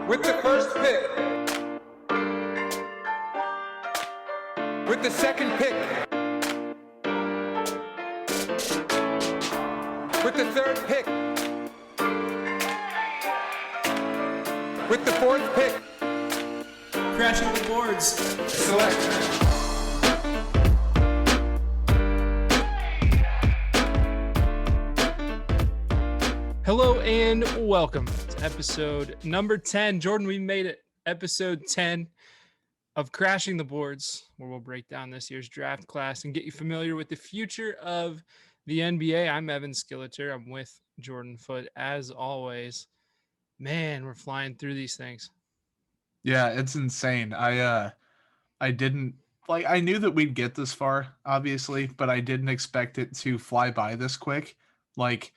With the first pick, with the second pick, with the third pick, with the fourth pick, crashing the boards. select. Hello and welcome to episode number 10. Jordan, we made it. Episode 10 of Crashing the Boards, where we'll break down this year's draft class and get you familiar with the future of the NBA. I'm Evan Skilliter. I'm with Jordan Foote, as always. Man, we're flying through these things. Yeah, it's insane. I didn't I knew that we'd get this far, obviously, but I didn't expect it to fly by this quick. Like,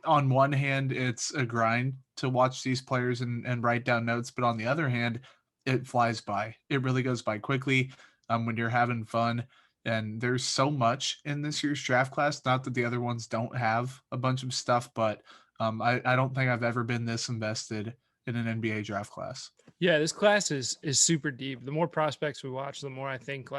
on one hand, it's a grind to watch these players and write down notes, but on the other hand, it flies by. It really goes by quickly when you're having fun. And there's so much in this year's draft class. Not that the other ones don't have a bunch of stuff, but I don't think I've ever been this invested in an NBA draft class. Yeah, this class is super deep. The more prospects we watch, the more I think,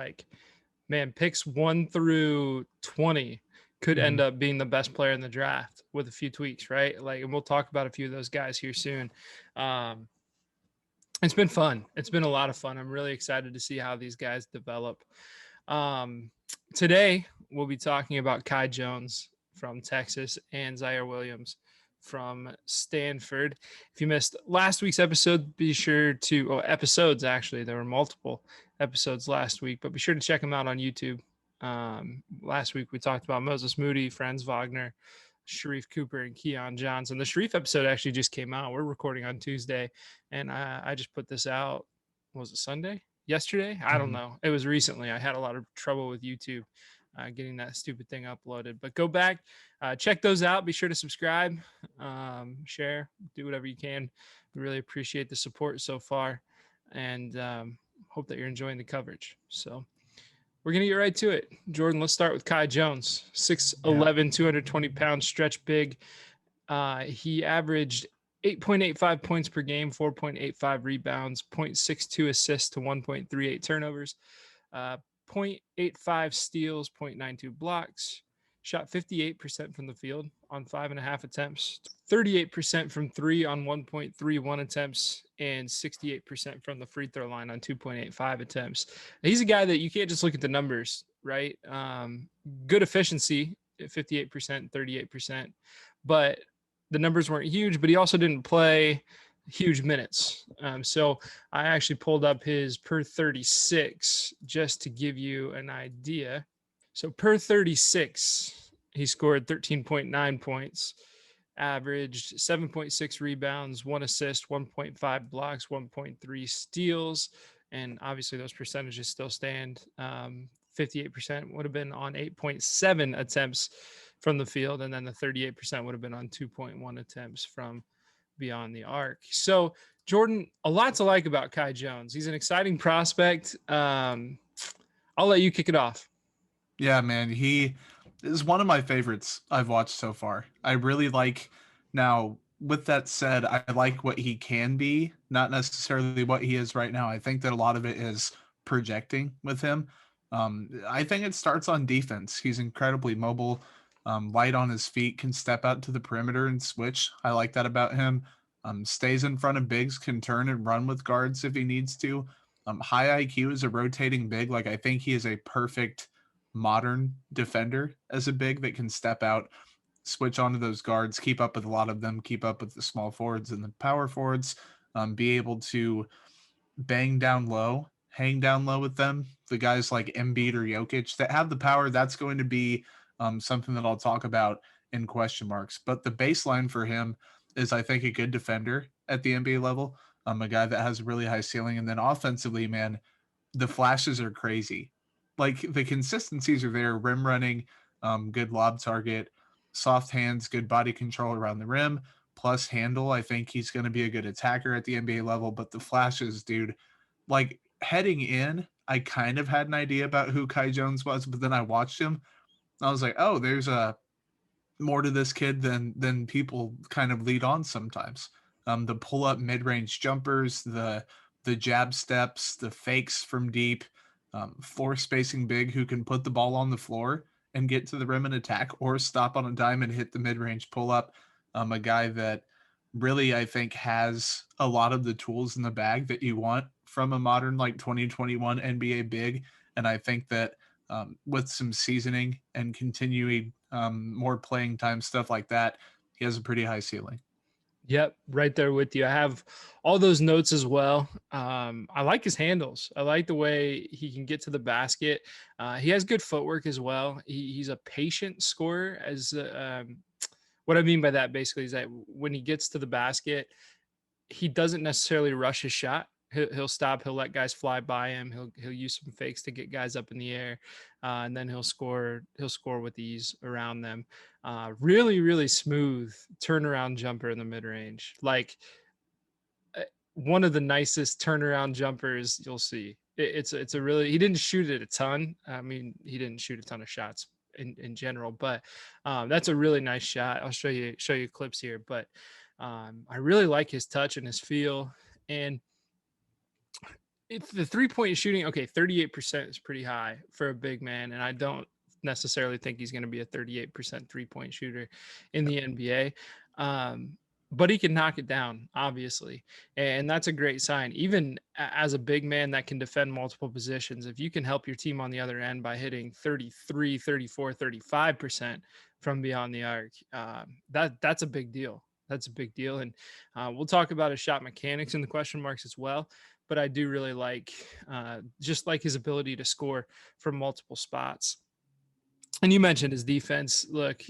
picks 1 through 20 could end up being the best player in the draft with a few tweaks, right? And we'll talk about a few of those guys here soon. It's been fun. It's been a lot of fun. I'm really excited to see how these guys develop. Today, we'll be talking about Kai Jones from Texas and Ziaire Williams from Stanford. If you missed last week's episode, be sure to, episodes actually, there were multiple episodes last week, but be sure to check them out on YouTube. Last week we talked about Moses Moody, Franz Wagner, Sharif Cooper, and Keon Johnson. The Sharif episode actually just came out. We're recording on Tuesday, and I just put this out. Was it Sunday? Yesterday? I don't know. It was recently. I had a lot of trouble with YouTube getting that stupid thing uploaded. But go back, check those out. Be sure to subscribe, share, do whatever you can. We really appreciate the support so far, and hope that you're enjoying the coverage. So we're going to get right to it. Jordan, let's start with Kai Jones, 6'11", 220 pounds, stretch big. He averaged 8.85 points per game, 4.85 rebounds, 0.62 assists to 1.38 turnovers, 0.85 steals, 0.92 blocks, shot 58% from the field on 5.5 attempts, 38% from 3 on 1.31 attempts, and 68% from the free throw line on 2.85 attempts. He's a guy that you can't just look at the numbers, right? Good efficiency, 58%, 38%, but the numbers weren't huge, but he also didn't play huge minutes. So I actually pulled up his per 36 just to give you an idea. So per 36, he scored 13.9 points, averaged 7.6 rebounds, 1 assist, 1.5 blocks, 1.3 steals. And obviously those percentages still stand. 58% would have been on 8.7 attempts from the field. And then the 38% would have been on 2.1 attempts from beyond the arc. So Jordan, a lot to like about Kai Jones. He's an exciting prospect. I'll let you kick it off. Yeah, man, he is one of my favorites I've watched so far. I really like. Now, with that said, I like what he can be, not necessarily what he is right now. I think that a lot of it is projecting with him. I think it starts on defense. He's incredibly mobile, light on his feet, can step out to the perimeter and switch. I like that about him. Stays in front of bigs, can turn and run with guards if he needs to. High IQ as a rotating big. I think he is a perfect modern defender as a big that can step out, switch onto those guards, keep up with a lot of them, keep up with the small forwards and the power forwards, be able to bang down low, hang down low with them. The guys like Embiid or Jokic that have the power, that's going to be something that I'll talk about in question marks. But the baseline for him is, I think, a good defender at the NBA level, a guy that has a really high ceiling. And then offensively, man, the flashes are crazy. The consistencies are there, rim running, good lob target, soft hands, good body control around the rim, plus handle. I think he's going to be a good attacker at the NBA level, but the flashes, dude, heading in, I kind of had an idea about who Kai Jones was, but then I watched him. I was like, oh, there's more to this kid than people kind of lead on sometimes. the pull-up mid-range jumpers, the jab steps, the fakes from deep, floor spacing big who can put the ball on the floor and get to the rim and attack, or stop on a dime and hit the mid-range pull-up. A guy that really, I think, has a lot of the tools in the bag that you want from a modern, like, 2021 NBA big. And I think that with some seasoning and continuing more playing time, stuff like that, he has a pretty high ceiling. Yep, right there with you. I have all those notes as well. I like his handles. I like the way he can get to the basket. He has good footwork as well. He's a patient scorer. What I mean by that basically is that when he gets to the basket, he doesn't necessarily rush his shot. He'll stop. He'll let guys fly by him. He'll use some fakes to get guys up in the air, and then he'll score. He'll score with ease around them. Really, really smooth turnaround jumper in the mid range. Like one of the nicest turnaround jumpers you'll see. It's a really. He didn't shoot it a ton. I mean, he didn't shoot a ton of shots in general, but that's a really nice shot. I'll show you clips here, but I really like his touch and his feel. And it's the 3-point shooting. Okay, 38% is pretty high for a big man, and I don't necessarily think he's going to be a 38% 3-point shooter in the NBA. But he can knock it down, obviously, and that's a great sign. Even as a big man that can defend multiple positions, if you can help your team on the other end by hitting 33, 34, 35% from beyond the arc, that's a big deal. That's a big deal. And we'll talk about his shot mechanics and the question marks as well. But I do really like just like his ability to score from multiple spots. And you mentioned his defense. Look,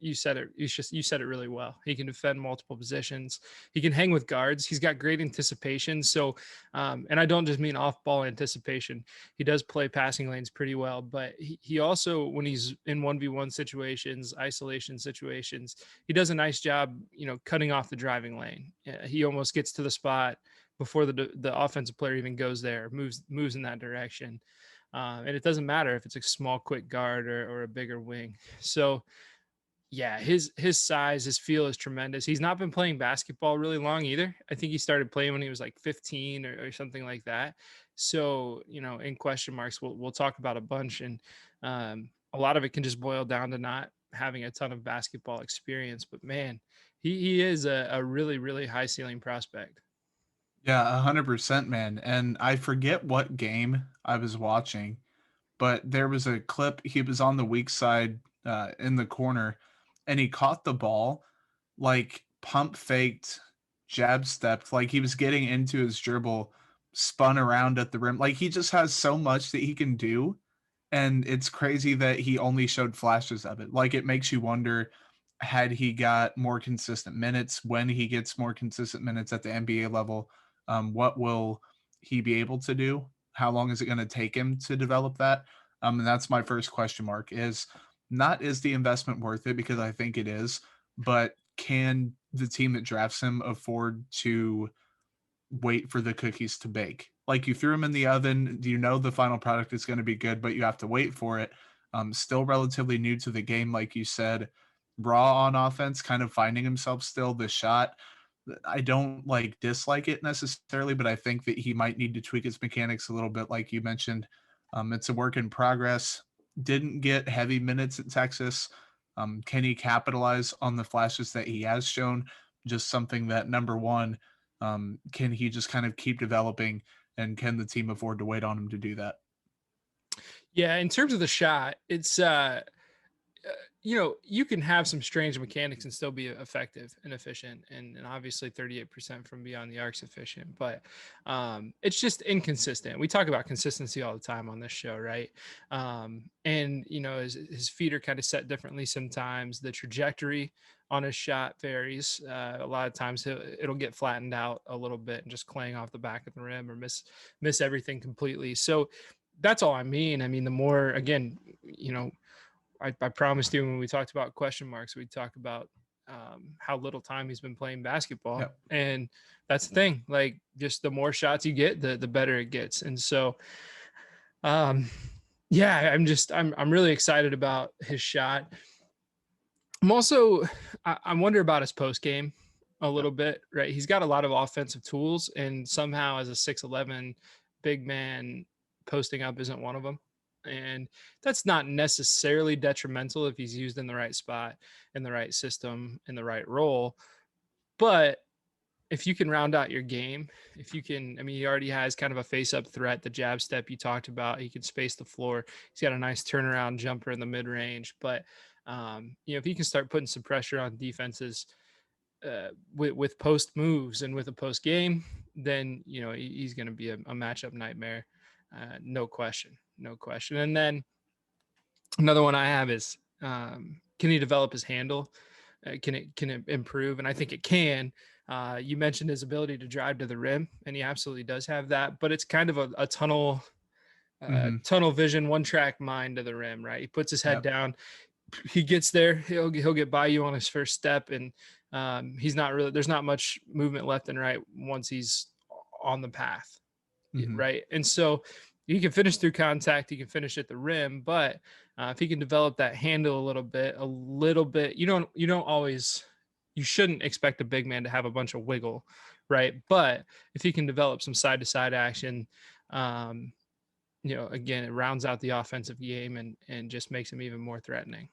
you said it. You said it really well. He can defend multiple positions. He can hang with guards. He's got great anticipation. So, and I don't just mean off-ball anticipation. He does play passing lanes pretty well. But he also, when he's in 1v1 situations, isolation situations, he does a nice job, cutting off the driving lane. He almost gets to the spot before the offensive player even goes there, moves in that direction. And it doesn't matter if it's a small, quick guard or a bigger wing. So, yeah, his size, his feel is tremendous. He's not been playing basketball really long either. I think he started playing when he was like 15 or something like that. So, in question marks, we'll talk about a bunch. And a lot of it can just boil down to not having a ton of basketball experience. But, man, he is a really, really high ceiling prospect. Yeah, 100%, man. And I forget what game I was watching, but there was a clip. He was on the weak side in the corner, and he caught the ball, like pump faked, jab stepped, like he was getting into his dribble, spun around at the rim. Like he just has so much that he can do. And it's crazy that he only showed flashes of it. Like it makes you wonder, had he got more consistent minutes, when he gets more consistent minutes at the NBA level, what will he be able to do? How long is it going to take him to develop that? And that's my first question mark is the investment worth it? Because I think it is, but can the team that drafts him afford to wait for the cookies to bake? Like you threw them in the oven, the final product is going to be good, but you have to wait for it. Still relatively new to the game, like you said, raw on offense, kind of finding himself still. The shot, I don't dislike it necessarily, but I think that he might need to tweak his mechanics a little bit, like you mentioned. It's a work in progress. Didn't get heavy minutes at Texas. Can he capitalize on the flashes that he has shown? Just something that, number one, can he just kind of keep developing, and can the team afford to wait on him to do that? Yeah, in terms of the shot, it's you can have some strange mechanics and still be effective and efficient, and obviously 38% from beyond the arc's efficient, but it's just inconsistent. We talk about consistency all the time on this show, right? And his feet are kind of set differently sometimes. The trajectory on his shot varies. A lot of times it'll get flattened out a little bit and just clang off the back of the rim or miss everything completely. So that's all I mean. I mean, the more, again, I promised you when we talked about question marks, we'd talk about how little time he's been playing basketball. Yep. And that's the thing. Like, just the more shots you get, the better it gets. And so, yeah, I'm really excited about his shot. I'm also, I wonder about his post game. a little bit, right? He's got a lot of offensive tools, and somehow as a 6'11" big man, posting up isn't one of them. And that's not necessarily detrimental if he's used in the right spot, in the right system, in the right role. But if you can round out your game, if you can, I mean, he already has kind of a face up threat, the jab step you talked about. He can space the floor. He's got a nice turnaround jumper in the mid range. But, if he can start putting some pressure on defenses with post moves and with a post game, then, he's going to be a matchup nightmare. No question. No question. And then another one I have is, can he develop his handle? Can it improve? And I think it can. You mentioned his ability to drive to the rim, and he absolutely does have that. But it's kind of a tunnel vision, one track mind to the rim, right? He puts his head Yep. down, he gets there, he'll get by you on his first step, and he's not really. There's not much movement left and right once he's on the path, Mhm. right? And so he can finish through contact, he can finish at the rim, but if he can develop that handle a little bit, you shouldn't expect a big man to have a bunch of wiggle, right? But if he can develop some side to side action, again, it rounds out the offensive game and just makes him even more threatening.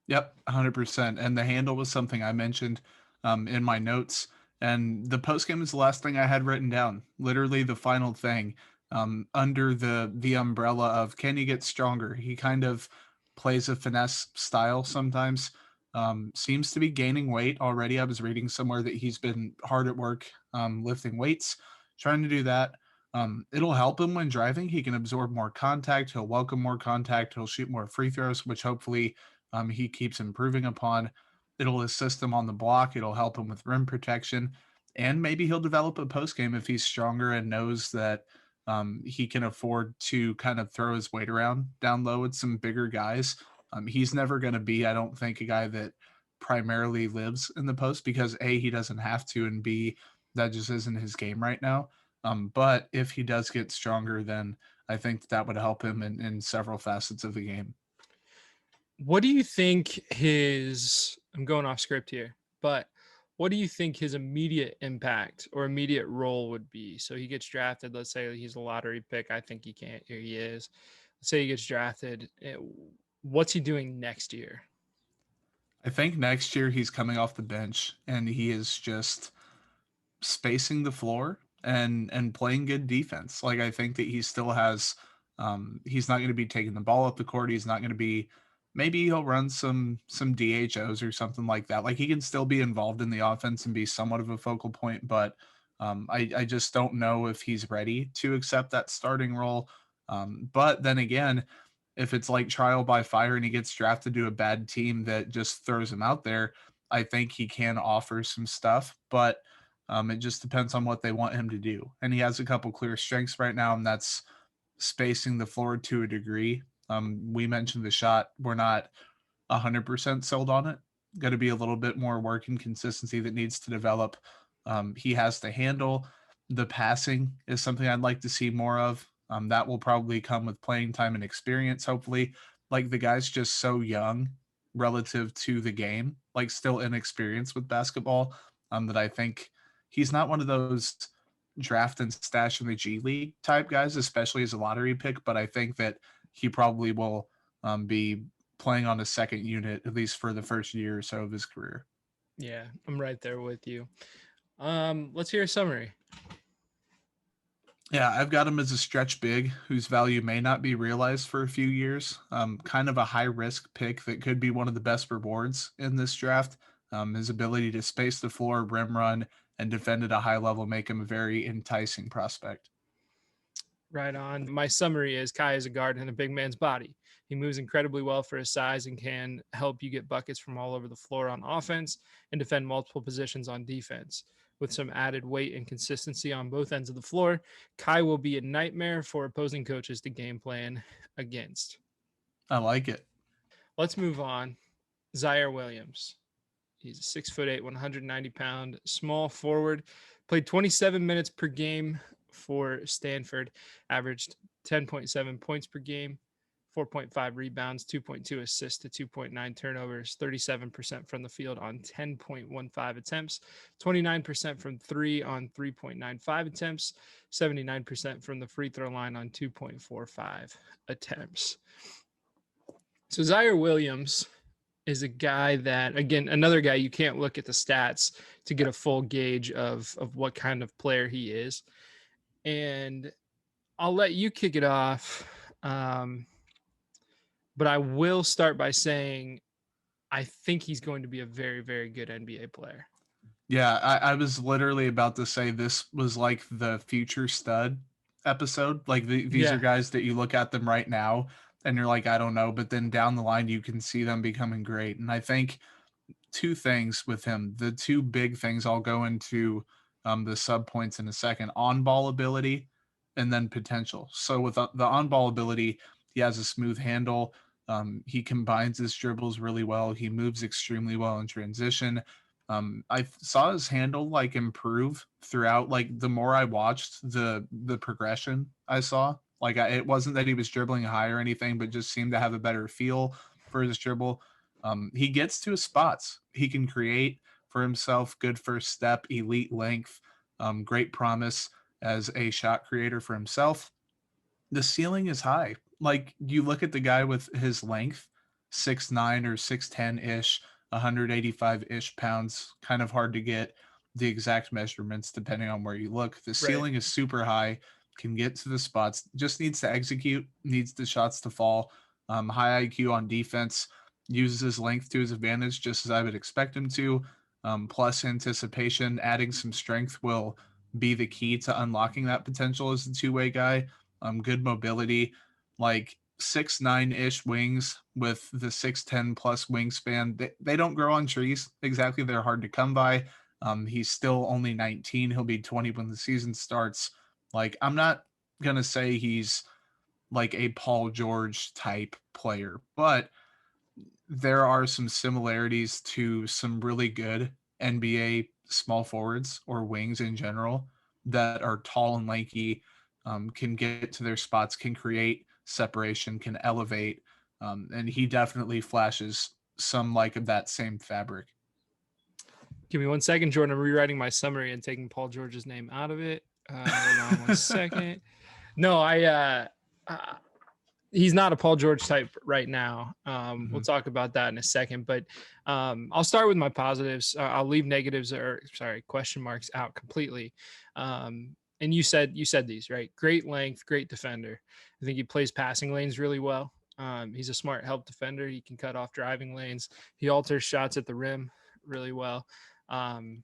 Yep, 100%. And the handle was something I mentioned in my notes. And the post game is the last thing I had written down. Literally the final thing under the umbrella of can he get stronger? He kind of plays a finesse style sometimes. Seems to be gaining weight already. I was reading somewhere that he's been hard at work lifting weights, trying to do that. It'll help him when driving. He can absorb more contact. He'll welcome more contact. He'll shoot more free throws, which hopefully he keeps improving upon. It'll assist him on the block. It'll help him with rim protection. And maybe he'll develop a post game if he's stronger and knows that he can afford to kind of throw his weight around down low with some bigger guys. He's never going to be, I don't think, a guy that primarily lives in the post because A, he doesn't have to, and B, that just isn't his game right now. But if he does get stronger, then I think that would help him in several facets of the game. What do you think I'm going off script here, but what do you think his immediate impact or immediate role would be? So he gets drafted. Let's say he's a lottery pick. I think he is. Let's say he gets drafted. What's he doing next year? I think next year he's coming off the bench and he is just spacing the floor and playing good defense. Like I think that he still has he's not going to be taking the ball up the court. He's not going to be maybe he'll run some DHOs or something like that. Like he can still be involved in the offense and be somewhat of a focal point, but I just don't know if he's ready to accept that starting role. But then again, if it's like trial by fire and he gets drafted to a bad team that just throws him out there, I think he can offer some stuff, but it just depends on what they want him to do. And he has a couple clear strengths right now, and that's spacing the floor to a degree. We mentioned the shot. We're not 100% sold on it. Got to be a little bit more work and consistency that needs to develop. He has to handle the passing is something I'd like to see more of. That will probably come with playing time and experience, hopefully. Like the guy's just so young relative to the game, like still inexperienced with basketball, that I think he's not one of those draft and stash in the G League type guys, especially as a lottery pick. But I think that he probably will be playing on a second unit, at least for the first year or so of his career. Yeah, I'm right there with you. Let's hear a summary. Yeah, I've got him as a stretch big whose value may not be realized for a few years. Kind of a high risk pick that could be one of the best rewards in this draft. His ability to space the floor, rim run, and defend at a high level make him a very enticing prospect. Right on. My summary is Kai is a guard in a big man's body. He moves incredibly well for his size and can help you get buckets from all over the floor on offense and defend multiple positions on defense. With some added weight and consistency on both ends of the floor, Kai will be a nightmare for opposing coaches to game plan against. I like it. Let's move on. Ziaire Williams. He's a 6'8", 190-pound small forward. Played 27 minutes per game for Stanford, averaged 10.7 points per game, 4.5 rebounds, 2.2 assists to 2.9 turnovers, 37% from the field on 10.15 attempts, 29% from three on 3.95 attempts, 79% from the free throw line on 2.45 attempts. So Ziaire Williams is a guy that, again, another guy you can't look at the stats to get a full gauge of what kind of player he is. And I'll let you kick it off. But I will start by saying I think he's going to be a very, very good NBA player. Yeah, I was literally about to say this was like the future stud episode. Like these are guys that you look at them right now and you're like, I don't know. But then down the line, you can see them becoming great. And I think two things with him, the two big things, I'll go into the sub points in a second: on ball ability and then potential. So with the on ball ability, he has a smooth handle. He combines his dribbles really well. He moves extremely well in transition. I saw his handle like improve throughout. Like the more I watched the progression I saw, like it wasn't that he was dribbling high or anything, but just seemed to have a better feel for his dribble. He gets to his spots. He can create for himself. Good first step, elite length, great promise as a shot creator for himself. The ceiling is high. Like you look at the guy with his length, 6'9" or 6'10" ish, 185 ish pounds. Kind of hard to get the exact measurements depending on where you look. The ceiling is super high, can get to the spots, just needs to execute, needs the shots to fall. High IQ on defense, uses his length to his advantage, just as I would expect him to. Plus anticipation, adding some strength will be the key to unlocking that potential as a two-way guy. Good mobility, like 6'9" wings with the 6'10" plus wingspan. They don't grow on trees exactly. They're hard to come by. He's still only 19. He'll be 20 when the season starts. Like, I'm not going to say he's like a Paul George type player, but there are some similarities to some really good NBA small forwards or wings in general that are tall and lanky, can get to their spots, can create separation, can elevate. And he definitely flashes some like of that same fabric. Give me 1 second, Jordan. I'm rewriting my summary and taking Paul George's name out of it. Hold on 1 second. No, he's not a Paul George type right now. We'll talk about that in a second, but I'll start with my positives. I'll leave negatives question marks out completely. And you said these, right? Great length, great defender. I think he plays passing lanes really well. He's a smart help defender. He can cut off driving lanes. He alters shots at the rim really well. And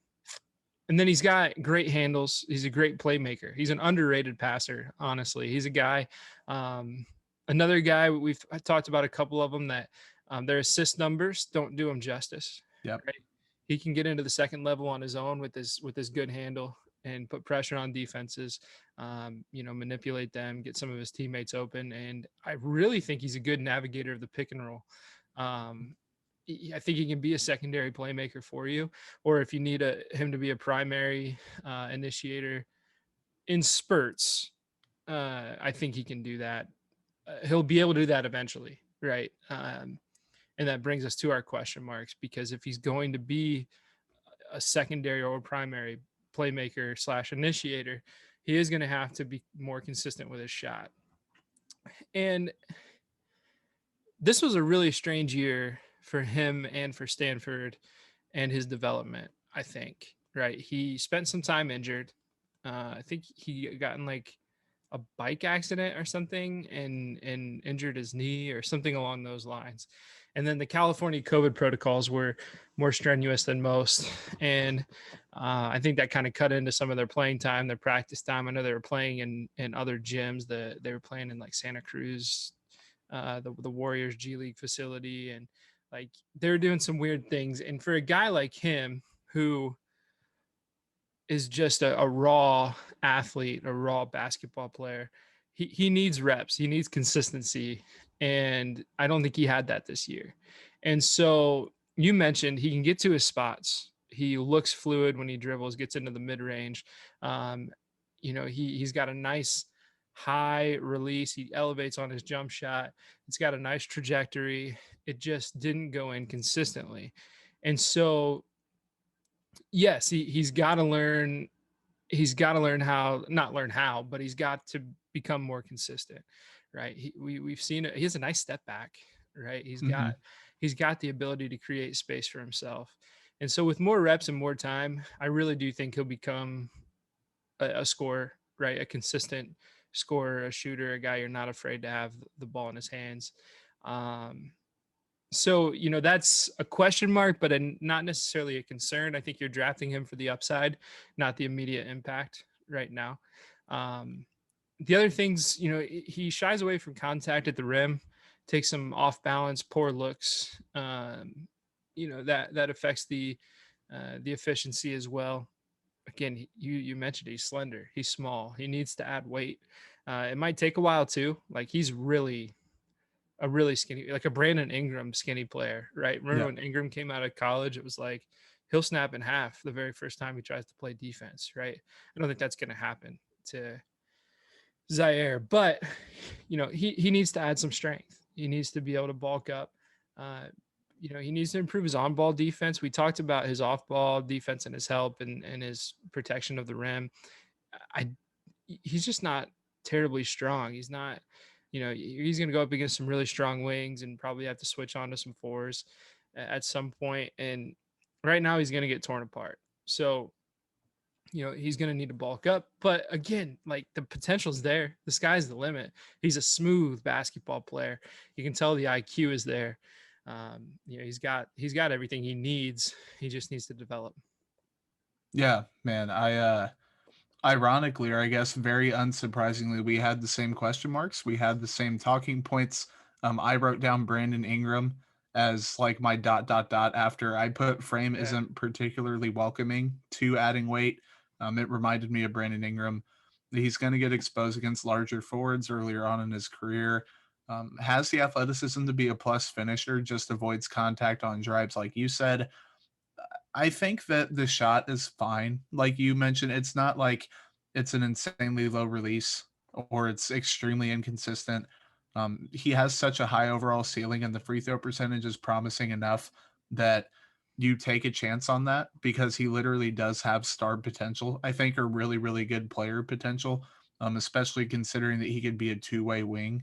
then he's got great handles. He's a great playmaker. He's an underrated passer, honestly. He's a guy, another guy, I talked about a couple of them that their assist numbers don't do him justice. Yeah. Right? He can get into the second level on his own with his good handle and put pressure on defenses, manipulate them, get some of his teammates open. And I really think he's a good navigator of the pick and roll. I think he can be a secondary playmaker for you, or if you need him to be a primary initiator in spurts, I think he can do that. He'll be able to do that eventually, right? And that brings us to our question marks, because if he's going to be a secondary or primary playmaker / initiator, he is going to have to be more consistent with his shot. And this was a really strange year for him and for Stanford and his development, I think, right? He spent some time injured. I think he got in like a bike accident or something and injured his knee or something along those lines. And then the California COVID protocols were more strenuous than most. And I think that kind of cut into some of their playing time, their practice time. I know they were playing in other gyms. They were playing in like Santa Cruz, the Warriors G League facility. And like they're doing some weird things. And for a guy like him, who is just a raw athlete, a raw basketball player, he needs reps. He needs consistency. And I don't think he had that this year. And so you mentioned he can get to his spots. He looks fluid when he dribbles, gets into the mid range. He's got a nice high release. He elevates on his jump shot. It's got a nice trajectory. It just didn't go in consistently. And so, yes, he's got to learn. He's got to learn how, not learn how, but he's got to become more consistent, right? We've seen it. He has a nice step back, right? Hmm. He's got the ability to create space for himself. And so with more reps and more time, I really do think he'll become a scorer, right? A consistent scorer, a shooter, a guy you're not afraid to have the ball in his hands. Um, so, that's a question mark, but not necessarily a concern. I think you're drafting him for the upside, not the immediate impact right now. Um, the other things, he shies away from contact at the rim, takes some off balance, poor looks. That affects the efficiency as well. Again, you mentioned he's slender, he's small, he needs to add weight. It might take a while too. Like he's really a really skinny, like a Brandon Ingram skinny player, right? Remember Yeah. when Ingram came out of college? It was like he'll snap in half the very first time he tries to play defense, right? I don't think that's going to happen to Ziaire, but he needs to add some strength. He needs to be able to bulk up. Uh, he needs to improve his on-ball defense. We talked about his off-ball defense and his help and his protection of the rim. I He's just not terribly strong. He's not, he's going to go up against some really strong wings and probably have to switch on to some fours at some point. And right now he's going to get torn apart. So, he's going to need to bulk up. But again, like the potential's there. The sky's the limit. He's a smooth basketball player. You can tell the IQ is there. He's got everything he needs. He just needs to develop. Yeah, man. Ironically, or I guess very unsurprisingly, we had the same question marks. We had the same talking points. I wrote down Brandon Ingram as like my dot dot dot after I put frame Yeah. isn't particularly welcoming to adding weight. It reminded me of Brandon Ingram. He's going to get exposed against larger forwards earlier on in his career. Has the athleticism to be a plus finisher, just avoids contact on drives, like you said. I think that the shot is fine. Like you mentioned, it's not like it's an insanely low release or it's extremely inconsistent. He has such a high overall ceiling, and the free throw percentage is promising enough that you take a chance on that because he literally does have star potential. I think a really, really good player potential, especially considering that he could be a two-way wing.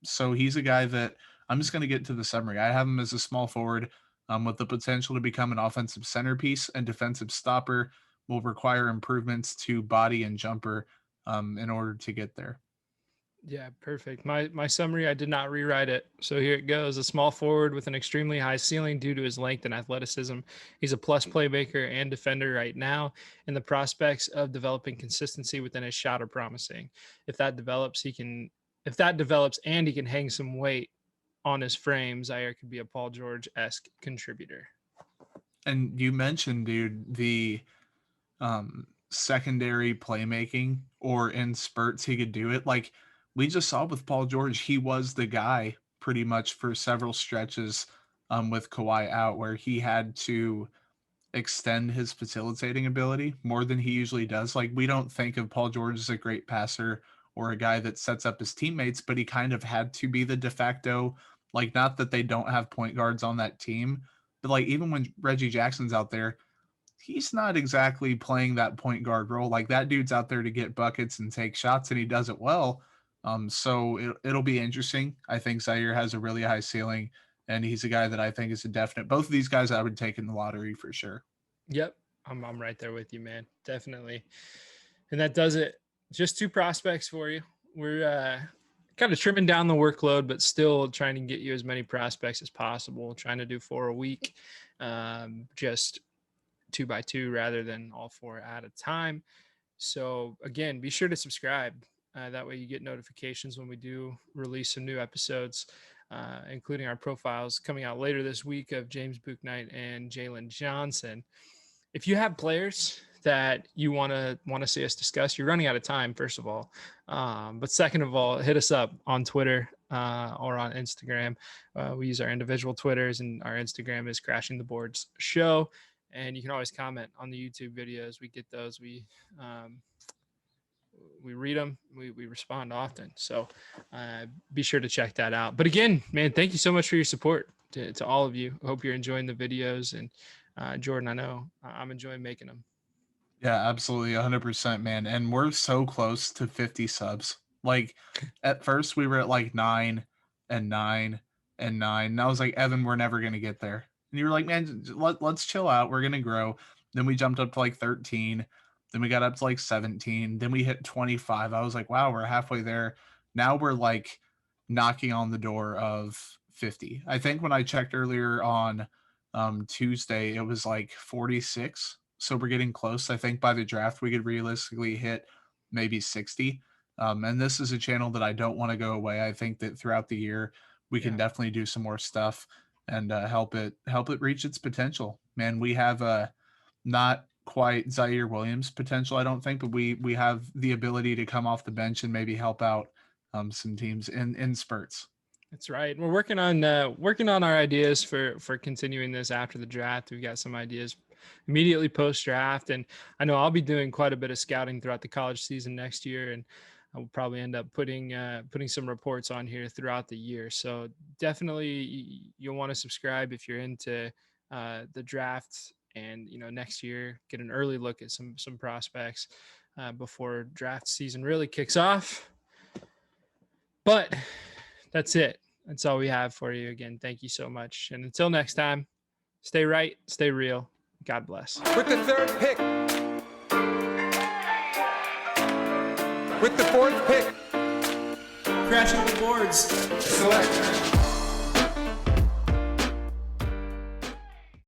So he's a guy that I'm just going to get to the summary. I have him as a small forward with the potential to become an offensive centerpiece and defensive stopper. Will require improvements to body and jumper in order to get there. Yeah, perfect. My summary, I did not rewrite it. So here it goes. A small forward with an extremely high ceiling due to his length and athleticism. He's a plus playmaker and defender right now, and the prospects of developing consistency within his shot are promising. If that develops, if that develops and he can hang some weight on his frame, Ziaire could be a Paul George-esque contributor. And you mentioned, dude, the secondary playmaking or in spurts he could do it. Like we just saw with Paul George, he was the guy pretty much for several stretches with Kawhi out where he had to extend his facilitating ability more than he usually does. Like we don't think of Paul George as a great passer or a guy that sets up his teammates, but he kind of had to be the de facto, like not that they don't have point guards on that team, but like even when Reggie Jackson's out there, he's not exactly playing that point guard role. Like that dude's out there to get buckets and take shots, and he does it well. So it'll be interesting. I think Ziaire has a really high ceiling, and he's a guy that I think is a definite. Both of these guys I would take in the lottery for sure. Yep. I'm right there with you, man. Definitely. And that does it. Just two prospects for you. We're kind of trimming down the workload, but still trying to get you as many prospects as possible. Trying to do 4 a week, just 2 by 2 rather than all 4 at a time. So again, be sure to subscribe. That way you get notifications when we do release some new episodes, including our profiles coming out later this week of James Bouknight and Jalen Johnson. If you have players that you want to see us discuss, you're running out of time, first of all. But second of all, hit us up on Twitter or on Instagram. We use our individual Twitters, and our Instagram is Crashing the Boards Show. And you can always comment on the YouTube videos. We get those. We read them. We respond often. So be sure to check that out. But again, man, thank you so much for your support to all of you. I hope you're enjoying the videos. And Jordan, I know I'm enjoying making them. Yeah, absolutely, 100%, man. And we're so close to 50 subs. Like, at first we were at like 9 and 9 and 9. And I was like, Evan, we're never gonna get there. And you were like, man, let's chill out. We're gonna grow. Then we jumped up to like 13. Then we got up to like 17. Then we hit 25. I was like, wow, we're halfway there. Now we're like knocking on the door of 50. I think when I checked earlier on Tuesday, it was like 46. So we're getting close. I think by the draft, we could realistically hit maybe 60. And this is a channel that I don't want to go away. I think that throughout the year, we can definitely do some more stuff and help it reach its potential. Man, we have not quite Ziaire Williams potential, I don't think, but we have the ability to come off the bench and maybe help out some teams in spurts. That's right. We're working on our ideas for continuing this after the draft. We've got some ideas immediately post draft, and I know I'll be doing quite a bit of scouting throughout the college season next year, and I will probably end up putting some reports on here throughout the year. So definitely you'll want to subscribe if you're into the draft, and next year get an early look at some prospects before draft season really kicks off. But that's it. That's all we have for you. Again, thank you so much. And until next time, stay right, stay real. God bless. With the third pick. With the fourth pick. Crashing the boards. Select